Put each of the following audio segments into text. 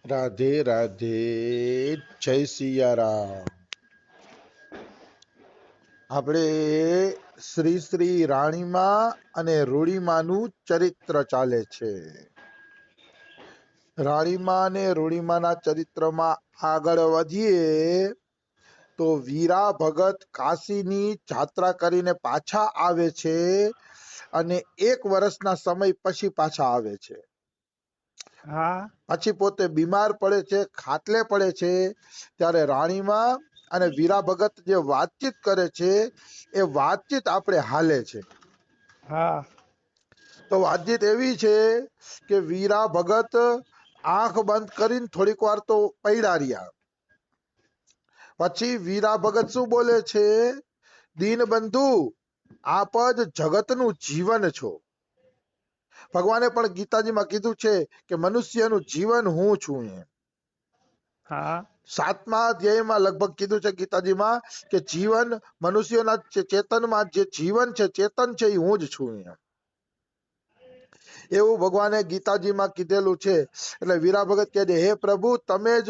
રાધે રાધે, જય સિયારામ. આપણે શ્રી શ્રી રાણીમાં અને રૂડીમાનું ચરિત્ર ચાલે છે. રાણીમા અને રૂડીમાના ચરિત્રમાં આગળ વધીએ તો વીરા ભગત કાશીની જાત્રા કરીને પાછા આવે છે અને 1 વર્ષના સમય પછી પાછા આવે છે. હા પછી પોતે બીમાર પડે છે, ખાટલે પડે છે, ત્યારે રાણીમાં અને વીરા ભગત જે વાતચીત કરે છે એ વાતચીત આપણે હાલે છે. હા તો વાતચીત એવી છે કે વીરા ભગત આંખ બંધ કરીને થોડીક વાર તો પૈડા રહ્યા. પછી વીરા ભગત શું બોલે છે? દીનબંધુ, આપ જ જગતનું જીવન છો. ભગવાને પણ ગીતાજીમાં કીધું છે કે મનુષ્યનું જીવન હું છું. હા 7મા અધ્યાયમાં લગભગ કીધું છે ગીતાજીમાં કે જીવન મનુષ્યોના ચેતનમાં જે જીવન છે, ચેતન છે, એ હું જ છું. એવું ભગવાને ગીતાજીમાં કીધેલું છે. એટલે વીરા ભગત કહે છે, હે પ્રભુ, તમે જ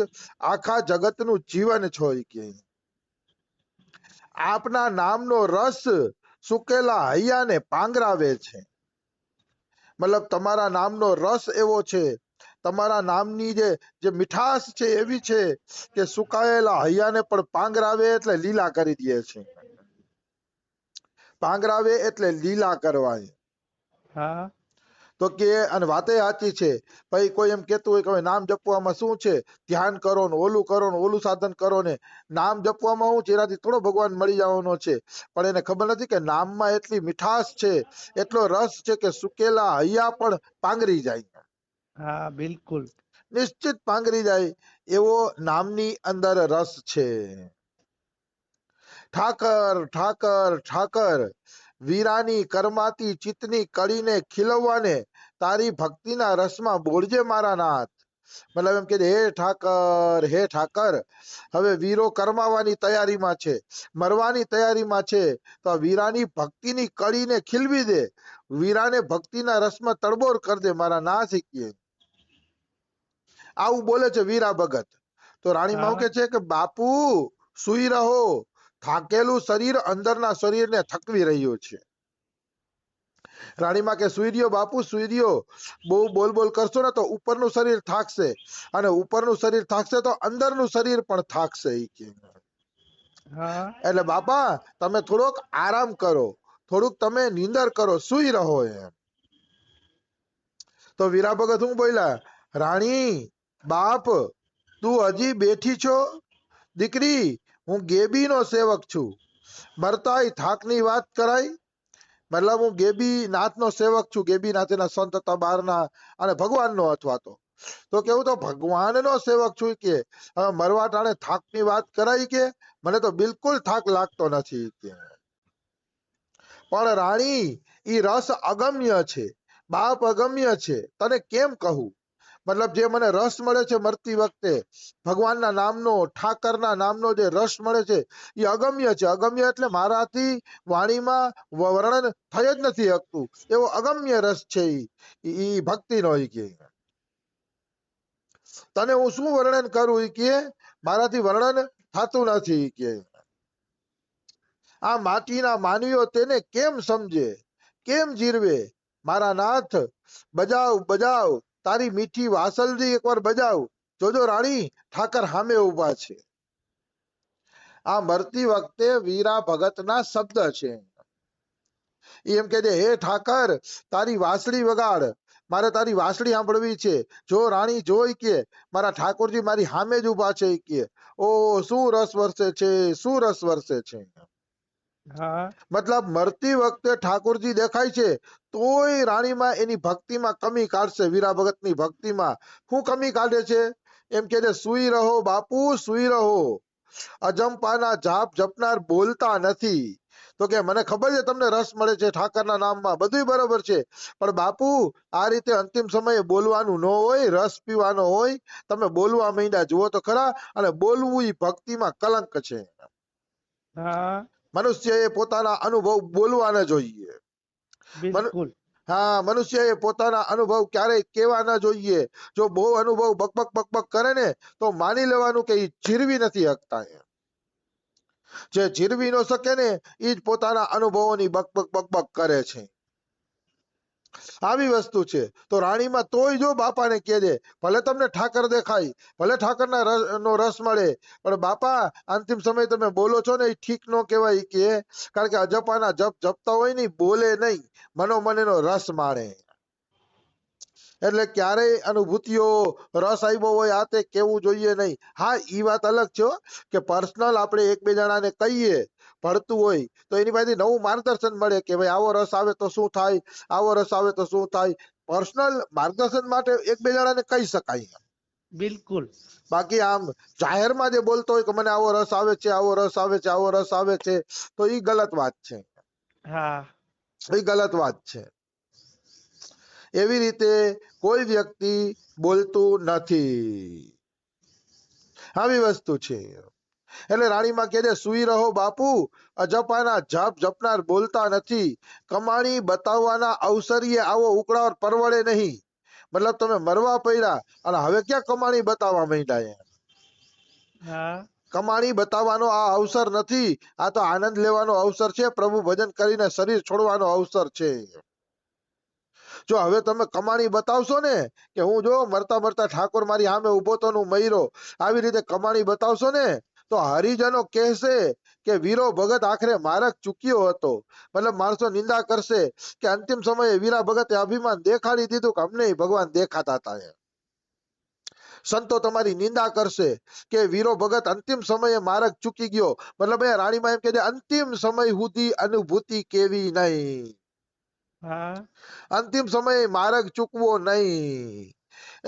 આખા જગતનું જીવન છો. કે આપના નામનો રસ સુકેલા હૈયાને પાંગરાવે છે. મતલબ તમારા નામનો રસ એવો છે, તમારા નામની જે મીઠાશ છે એવી છે કે સુકાયેલા હૈયાને પણ પાંગરાવે એટલે લીલા કરી દે છે. પાંગરાવે એટલે લીલા કરવા. હા તો કે અને વાતે સાચી છે. ભાઈ કોઈ એમ કેતું હોય કે નામ જપવામાં શું છે, ધ્યાન કરો ને ઓલું સાધન કરો ને. નામ જપવામાં શું છે? એનાથી થોડો ભગવાન મળી જવાનો છે. પણ એને ખબર નથી કે નામમાં એટલી મીઠાશ છે, એટલો રસ છે કે સુકેલા હૈયા પણ પાંગરી જાય. હા બિલકુલ. નિશ્ચિત પાંગરી જાય એવો નામની અંદર રસ છે. ઠાકર ઠાકર ઠાકર, વીરાની કરમાતી ચિત્તની કળીને ખીલવવાને તારી ભક્તિના રસમાં બોળજે મારા નાથ. મતલબ એમ કે હે ઠાકર, હવે વીરો કરમાવાની તૈયારીમાં છે, મરવાની તૈયારીમાં છે, તો વીરાની ભક્તિની કળીને ખીલવી દે, વીરાને ભક્તિના રસમાં તડબોર કરી દે મારા નાથ. આવું બોલે છે વીરા ભગત. તો રાણીમાં હા કે છે કે બાપુ સુઈ રહો, થાકેલું શરીર અંદરના શરીરને થકવી રહ્યું છે. રાણીમાં કે સુઈ રહ્યો બાપુ, સુઈ રહ્યો. બહુ બોલ બોલ કરશો ને તો ઉપરનું શરીર થાકશે, અને ઉપરનું શરીર થાકશે તો અંદરનું શરીર પણ થાકશે. હા એટલે બાપા તમે થોડોક આરામ કરો, થોડુંક તમે નીંદર કરો, સુઈ રહો. એમ તો વીરા ભગત શું બોલ્યા? રાણી બાપ, તું હજી બેઠી છો? દીકરી, હું ગેબીનો સેવક છું. મરતાય થાકની વાત કરાય. મતલબ હું ગેબી નાથનો સેવક છું. ગેબી નાથ એના સંત હતા બહારના, અને ભગવાનનો અથવા તો કેવું તો ભગવાનનો સેવક છું. કે હવે મરવા ટાણે થાકની વાત કરાય? કે મને તો બિલકુલ થાક લાગતો નથી. કે પણ રાણી, ઈ રસ અગમ્ય છે, બાપ અગમ્ય છે. તને કેમ કહું? મતલબ જે મને રસ મળે છે મરતી વખતે, ભગવાનના નામનો, ઠાકરના નામનો જે રસ મળે છે એ અગમ્ય છે. અગમ્ય એટલે મારાથી વાણીમાં વર્ણન થઈ જ નથી શકતું એવો અગમ્ય રસ છે. ઈ ભક્તિનો. કે તને હું શું વર્ણન કરું? કે મારાથી વર્ણન થતું નથી. કે આ માટીના માનવીઓ તેને કેમ સમજે, કેમ જીરવે? મારા નાથ, બજાવ બજાવ, તારી મીઠી વાસલજી એકવાર બજાવ. જોજો રાણી, ઠાકર સામે ઉભા છે. આ મરતી વખતે વીરા ભગતના શબ્દ છે. એમ કે હે ઠાકર, તારી વાંસળી વગાડ, મારે તારી વાંસળી સાંભળવી છે. જો રાણી જોઈ કે મારા ઠાકોરજી મારી સામે જ ઉભા છે. કે ઓ શું રસ વરસે છે, શું રસ વરસે છે. હા મતલબ મરતી વખતે ઠાકોરજી દેખાય છે, તોય રાણીમાં એની ભક્તિમાં કમી કાઢશે. વીરા ભગતની ભક્તિમાં શું કમી કાઢે છે? એમ કે સુઈ રહો બાપુ, સુઈ રહો. અજંપાના જાપ જપનાર બોલતા નથી. તો કે મને ખબર છે તમને રસ મળે છે ઠાકરના નામમાં, બધું બરોબર છે, પણ બાપુ આ રીતે અંતિમ સમયે બોલવાનું ન હોય, રસ પીવાનો હોય. તમે બોલવા માંડ્યા, જુઓ તો ખરા. અને બોલવું એ ભક્તિમાં કલંક છે. હા મનુષ્યએ પોતાના અનુભવ બોલવા ન જોઈએ. બિલકુલ. હા, મનુષ્યએ પોતાના અનુભવ ક્યારેય કેવા ન જોઈએ. જો બહુ અનુભવ બકબક બકબક કરે ને તો માની લેવાનું કે એ જીરવી નથી શકતા. જે જીરવી ન શકે ને એ જ પોતાના અનુભવોની બકબક બકબક કરે છે. આવી વસ્તુ છે. તો રાણીમાં તોય જો બાપાને કહેજે, ભલે તમને ઠાકર દેખાય, ભલે ઠાકરના નો રસ મળે, પણ બાપા અંતિમ સમય તમે બોલો છો ને એ ઠીક ન કહેવાય કે, કારણ કે અજપાના જપ જપતા હોય ને બોલે નહીં, મનોમન એનો રસ માણે. એટલે ક્યારેય અનુભૂતિઓ રસ આવ્યો હોય આ તે કેવું જોઈએ નહીં. હા, ઈ વાત અલગ છે હો, કે પર્સનલ આપણે એક બે જણાને કહીએ ભળતું હોય તો એની પાસેથી નવું માર્ગદર્શન મળે કે ભાઈ આવો રસ આવે તો શું થાય, આવો રસ આવે તો શું થાય. પર્સનલ માર્ગદર્શન માટે એક બે જણાને કહી શકાય. બિલકુલ. બાકી આમ જાહેરમાં જે બોલતો હોય કે મને આવો રસ આવે છે, આવો રસ આવે છે, આવો રસ આવે છે, તો ઈ ગલત વાત છે. હા, એ ગલત વાત છે. એવી રીતે કોઈ વ્યક્તિ બોલતું નથી. આવી વસ્તુ છે. એટલે રાણીમાં કહે છે, સુઈ રહો બાપુ, અજપાના જપ જપનાર બોલતા નથી. કમાણી બતાવવાના અવસરીએ આવો ઉકળાવટ પરવડે નહીં. મતલબ તમે મરવા પડ્યા અને હવે ક્યાં કમાણી બતાવવા માંડ્યા. હા, કમાણી બતાવવાનો આ અવસર નથી, આ તો આનંદ લેવાનો અવસર છે. પ્રભુ ભજન કરીને શરીર છોડવાનો અવસર છે. જો હવે તમે કમાણી બતાવશો ને કે હું જો મરતા મરતા ઠાકોર મારી સામે ઉભો તો હું મર્યો, આવી રીતે કમાણી બતાવશો ને તો હરિજનો કહેશે કે વીરો ભગત આખરે માર્ગ ચૂક્યો હતો. મતલબ માણસો નિંદા કરશે કે અંતિમ સમયે વીરા ભગતે અભિમાન દેખાડી દીધું કે અમને ભગવાન દેખાતા હતા. સંતો તમારી નિંદા કરશે કે વીરો ભગત અંતિમ સમયે માર્ગ ચૂકી ગયો. મતલબ એ રાણીમાં એમ કે અંતિમ સમય સુધી અનુભૂતિ કેવી નહીં. હા, અંતિમ સમયે માર્ગ ચૂકવો નહીં.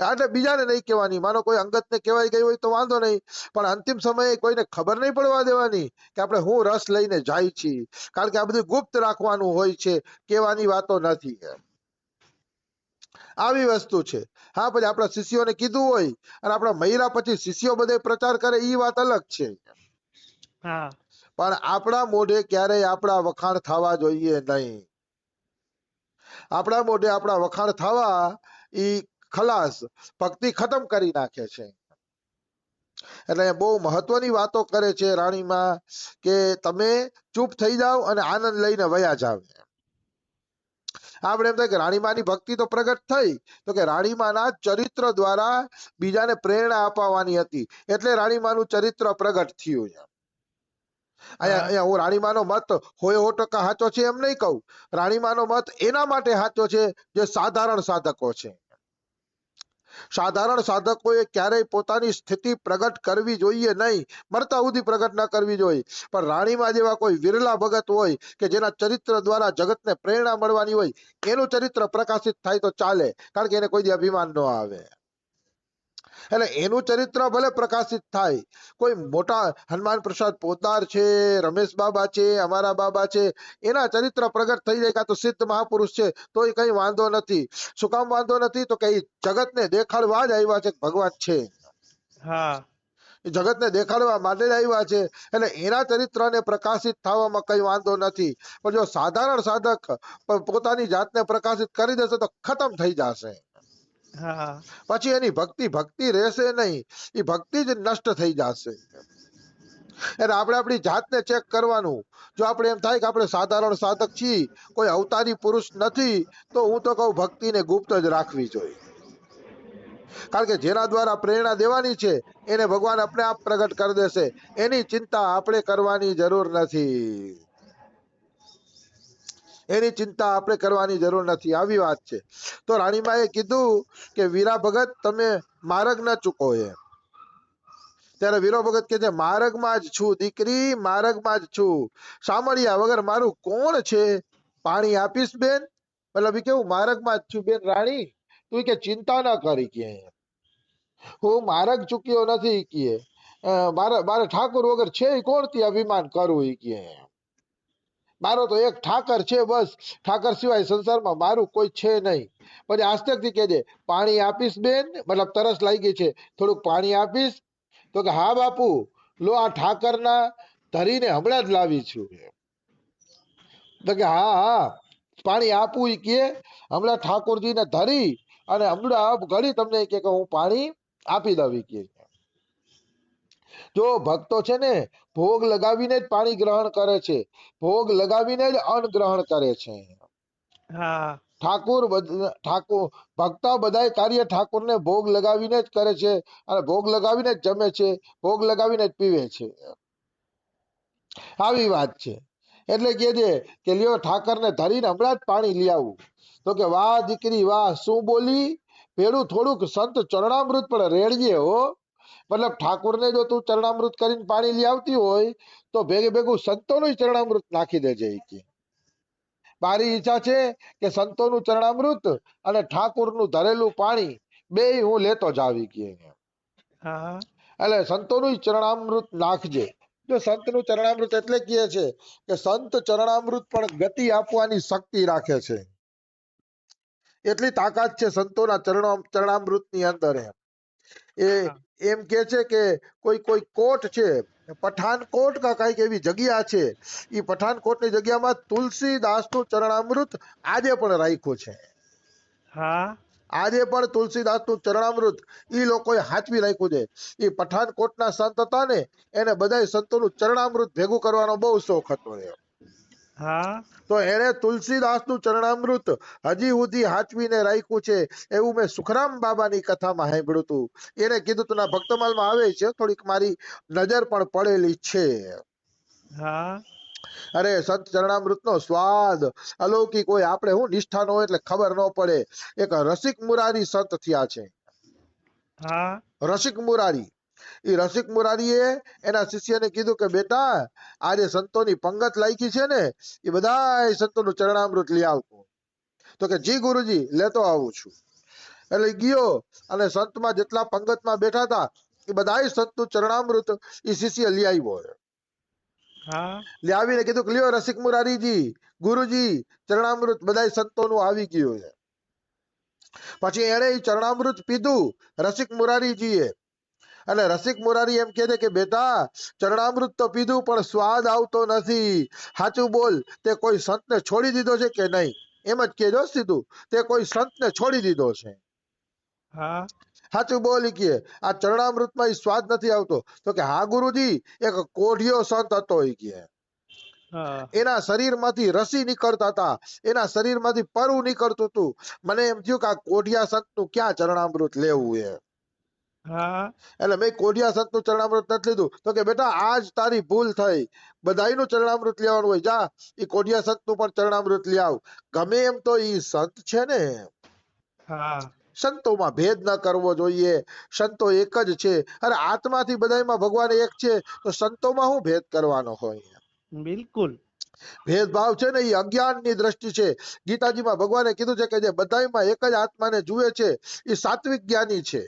એટલે બીજાને નહીં કહેવાની, માનો કોઈ અંગતને કહેવાય ગઈ હોય તો વાંધો નહીં, પણ અંતિમ સમયે કોઈને ખબર નહીં પડવા દેવાની કે આપણે હું રસ લઈને જાય છીએ. કારણ કે આ બધું ગુપ્ત રાખવાનું હોય છે, કહેવાની વાતો નથી. આવી વસ્તુ છે. હા, પછી આપણા શિષ્યોને કીધું હોય અને આપણા મહિલા પછી શિષ્યો બધે પ્રચાર કરે એ વાત અલગ છે. હા, પણ આપણા મોઢે ક્યારેય આપણા વખાણ થવા જોઈએ નહીં. આપણા મોઢે આપણા વખાણ થવા ઈ ખલાસ ભક્તિ ખતમ કરી નાખે છે. એટલે બહુ મહત્વની વાતો કરે છે રાણીમાં કે તમે ચૂપ થઈ જાઓ અને આનંદ લઈને વયા જાવ. આપણે એમ થાય કે રાણીમાની ભક્તિ તો પ્રગટ થઈ, તો કે રાણીમાના ચરિત્ર દ્વારા બીજાને પ્રેરણા અપાવવાની હતી, એટલે રાણીમાનું ચરિત્ર પ્રગટ થયું. અહીંયા હું રાણીમાનો મત હોય 100% સાચો છે એમ નહીં કહું. રાણીમાનો મત એના માટે સાચો છે જે સાધારણ સાધકો છે. સાધારણ સાધકોએ ક્યારેય પોતાની સ્થિતિ પ્રગટ કરવી જોઈએ નહીં, મરતા સુધી પ્રગટ ન કરવી જોઈએ. પણ રાણીમાં જેવા કોઈ વિરલા ભગત હોય કે જેના ચરિત્ર દ્વારા જગતને પ્રેરણા મળવાની હોય, એનું ચરિત્ર પ્રકાશિત થાય તો ચાલે, કારણ કે એને કોઈ દી અભિમાન ન આવે. એટલે એનું ચરિત્ર ભલે પ્રકાશિત થાય. કોઈ મોટા હનુમાન પ્રસાદ પોતાર છે, રમેશ બાબા છે, અમારા બાબા છે, એના ચરિત્ર પ્રગટ થઈ જાય, કાં તો સિદ્ધ મહાપુરુષ છે, તો એ કઈ વાંધો નથી. શું કામ વાંધો નથી? તો કે જગતને દેખાડવા જ આવ્યા છે ભગવાન છે. હા, જગતને દેખાડવા માટે જ આવ્યા છે. એટલે એના ચરિત્રને પ્રકાશિત થવામાં કઈ વાંધો નથી. પણ જો સાધારણ સાધક પોતાની જાતને પ્રકાશિત કરી દેશે તો ખતમ થઈ જશે. હા, પછી એની ભક્તિ રહેશે નહીં, એ ભક્તિ જ નષ્ટ થઈ જશે. એટલે આપણે આપણી જાતને ચેક કરવાનું. જો આપણે એમ થાય કે આપણે સાધારણ સાધક છીએ, કોઈ અવતારી પુરુષ નથી, તો હું તો કહું ભક્તિને ગુપ્ત જ રાખવી જોઈએ. કારણ કે જેના દ્વારા પ્રેરણા દેવાની છે એને ભગવાન આપણે આપ પ્રગટ કરી દેશે. એની ચિંતા આપણે કરવાની જરૂર નથી. એની ચિંતા આપણે કરવાની જરૂર નથી. આવી વાત છે. તો રાણીમાએ કીધું કે વીરા ભગત તમે માર્ગ ન ચૂકો. ત્યારે વીરો ભગત કે છે માર્ગમાં જ છું દીકરી, માર્ગમાં જ છું. સામળિયા વગર મારું કોણ છે? પાણી આપીશ બેન? મતલબ કેવું, માર્ગમાં જ છું બેન રાણી, તું કે ચિંતા ના કરી કે હું માર્ગ ચૂક્યો નથી કે મારે ઠાકોર વગર છે કોણ થી અભિમાન કરું કે મારો તો એક ઠાકર છે, બસ ઠાકર સિવાય સંસારમાં મારું કોઈ છે નહીં. પછી આસ્તકથી કહેજે પાણી આપીશ બેન, મતલબ તરસ લાગી છે, થોડુંક પાણી આપીશ? તો કે હા બાપુ, લો આ ઠાકરના ધરીને હમણાં જ લાવી છું. તો કે હા હા, પાણી આપવું ઈ કે હમણાં ઠાકોરજીને ધરી અને હમણાં ઘડી તમને ઈ કે હું પાણી આપી દઉં ઈ કે જો ભક્તો છે ને ભોગ લગાવીને જ પાણી ગ્રહણ કરે છે, ભોગ લગાવીને જ અન્ન ગ્રહણ કરે છે. હા ઠાકોર ભક્તો બધાય કાર્ય ઠાકોરને ભોગ લગાવીને જ કરે છે અને ભોગ લગાવીને જ જમે છે, ભોગ લગાવીને જ પીવે છે. આવી વાત છે. એટલે કે છે કે લ્યો ઠાકરને ધરીને હમણાં જ પાણી લઈ આવું. તો કે વાહ દીકરી વાહ, શું બોલી? પેલું થોડુંક સંત ચરણામૃત પણ રેડજે હો. મતલબ ઠાકોરને જો તું ચરણામૃત કરીને પાણી લઈ આવતી હોય તો ભેગે ભેગું સંતોનું ચરણામૃત નાખી દેજે ઈ કે. મારી ઈચ્છા છે કે સંતોનું ચરણામૃત અને ઠાકોરનું ધરેલું પાણી બેય હું લેતો જ આવી કે. હા એટલે સંતોનું ચરણામૃત નાખજે. જો સંતનું ચરણામૃત એટલે કહે છે કે સંત ચરણામૃત પણ ગતિ આપવાની શક્તિ રાખે છે. એટલી તાકાત છે સંતોના ચરણામૃતની અંદર એમ. એ હા એમ કે છે કે કોઈ કોઈ કોટ છે, પઠાનકોટ કા કઈક એવી જગ્યા છે, એ પઠાનકોટની જગ્યામાં તુલસીદાસનું ચરણામૃત આજે પણ રાખ્યું છે. હા આજે પણ તુલસીદાસનું ચરણામૃત ઈ લોકોએ હાચવી રાખ્યું છે. એ પઠાનકોટના સંત હતા ને એને બધાય સંતોનું ચરણામૃત ભેગું કરવાનો બહુ શોખ હતો એમ. હા તો એને તુલસીદાસનું ચરણામૃત હજી સુધી હાચવીને રાખ્યું છે. એવું મેં સુખરામ બાબાની કથામાં સાંભળ્યું હતું. એને કીધું તું ના ભક્તમાલમાં આવે છે, થોડીક મારી નજર પણ પડેલી છે. હા અરે સંત ચરણામૃતનો સ્વાદ અલૌકિક હોય. આપણે હું નિષ્ઠા ન હોય એટલે ખબર ન પડે. એક રસિક મુરારી સંત થયા છે. હા રસિક મુરારી, એ રસિક મુરારીએ એના શિષ્યને કીધું કે બેટા આજે સંતોની પંગત લાગી છે ને, એ બધા સંતોનું ચરણામૃત લઈ આવતો. તો કે જી ગુરુજી લેતો આવું છું. એટલે ગયો અને સંતમાં જેટલા પંગતમાં બેઠા હતા એ બધા સંતનું ચરણામૃત એ શિષ્ય લઈ આવ્યો. હા લઈ આવીને કીધું કે લ્યો રસિક મુરારીજી, ગુરુજી ચરણામૃત બધા સંતોનું આવી ગયું છે. પછી એને એ ચરણામૃત પીધું રસિક મુરારીજીએ. અને રસિક મુરારી એમ કહે છે કે બેટા ચરણામૃત તો પીધું પણ સ્વાદ આવતો નથી. સાચું બોલ, તે કોઈ સંતને છોડી દીધો છે કે નહીં? એમ જ કહેજો સીધું, તે કોઈ સંતને છોડી દીધો છે? હા સાચું બોલી કે આ ચરણામૃતમાં સ્વાદ નથી આવતો. તો કે હા ગુરુજી, એક કોઢિયો સંત હતો એ કે હા એના શરીરમાંથી રસી નીકળતા હતા, એના શરીરમાંથી પરુ નીકળતું હતું. મને એમ થયું કે આ કોઢિયા સંતનું ક્યાં ચરણામૃત લેવું એ. હા એટલે મેં કોઢિયા સંતનું ચરણામૃત નથી લીધું. તો કે બેટા આજ તારી ભૂલ થઈ, બધાયનું ચરણામૃત લેવાનું હોય. જા એ કોઢિયા સંતનું પણ ચરણામૃત લઈ આવ. ગમે એમ તો ઈ સંત છે ને, હા સંતોમાં ભેદ ન કરવો જોઈએ. સંતો એક જ છે. અરે આત્માથી બધાયમાં ભગવાન એક છે, તો સંતોમાં શું ભેદ કરવાનો હોય? બિલકુલ. ભેદભાવ છે ને એ અજ્ઞાનની દ્રષ્ટિ છે. ગીતાજીમાં ભગવાને કીધું છે કે જે બધાયમાં એક જ આત્માને જુએ છે એ સાત્વિક જ્ઞાની છે.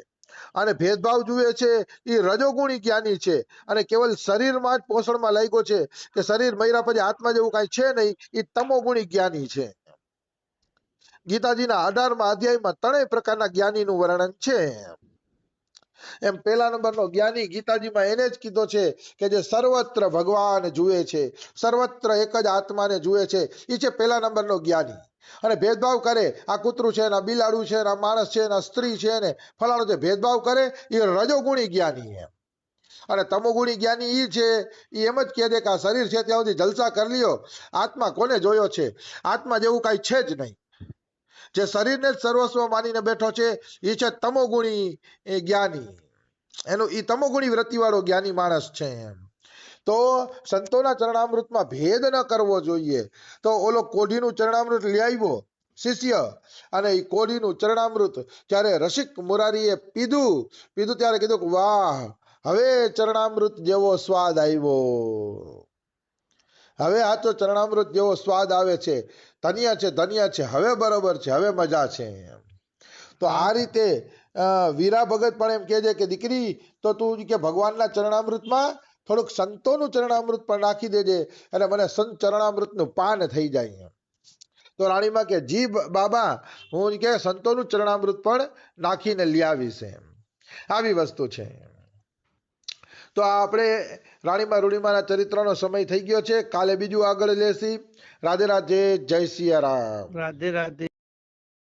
અને ભેદભાવ જુએ છે એ રજોગુણી જ્ઞાની છે. અને કેવલ શરીરમાં જ પોષણમાં લાગ્યો છે કે શરીર મર્યા પછી આત્મા જેવું કઈ છે નહીં, એ તમોગુણી જ્ઞાની છે. ગીતાજીના 18મા અધ્યાયમાં ત્રણેય પ્રકારના જ્ઞાનીનું વર્ણન છે. એમ પહેલા નંબરનો જ્ઞાની ગીતાજીમાં એને જ કીધો છે કે જે સર્વત્ર ભગવાન જુએ છે, સર્વત્ર એક જ આત્માને જુએ છે, એ છે પહેલા નંબરનો જ્ઞાની. અને ભેદભાવ કરે, આ કૂતરું છે, આ બિલાડું છે, આ માણસ છે, આ સ્ત્રી છે ને ફલાણું છે, ભેદભાવ કરે એ રજોગુણી જ્ઞાની એમ. અને તમોગુણી જ્ઞાની ઈ છે, એ એમ જ કહે છે કે આ શરીર છે ત્યાં સુધી જલસા કરી લ્યો, આત્મા કોને જોયો છે? આત્મા જેવું કઈ છે જ નહીં. જે શરીરને જ સર્વસ્વ માનીને બેઠો છે એ છે તમોગુણી જ્ઞાની. એનું ઈ તમોગુણી વૃત્તિવાળો જ્ઞાની માણસ છે એમ. તો સંતોના ચરણામૃતમાં ભેદ ન કરવો જોઈએ. તો ઓલો કોઢીનું ચરણામૃત લઈ આવ્યો શિષ્ય, અને એ કોઢીનું ચરણામૃત જ્યારે રસિક મુરારીએ પીધું ત્યારે કીધું કે વાહ, હવે ચરણામૃત જેવો સ્વાદ આવ્યો. હવે આ તો ચરણામૃત જેવો સ્વાદ આવે છે. ધન્ય છે, ધન્ય છે, હવે બરોબર છે, હવે મજા છે. તો હા આ રીતે વીરા ભગત પણ એમ કહે છે કે દીકરી તો તું કે ભગવાનના ચરણામૃતમાં થોડુંક સંતોનું ચરણામૃત પણ નાખી દેજે, અને મને સંત ચરણામૃતનું પાન થઈ જાય. તો રાણીમાં કે જી બાબા, હું કે સંતોનું ચરણામૃત પણ નાખીને લઈ આવીશ. આવી વસ્તુ છે. તો આ આપણે રાણીમા રૂડીમાના ચરિત્રનો સમય થઈ ગયો છે. કાલે બીજું આગળ લેશી. રાધે રાધે, જય સિયા રામ. રાધે રાધે.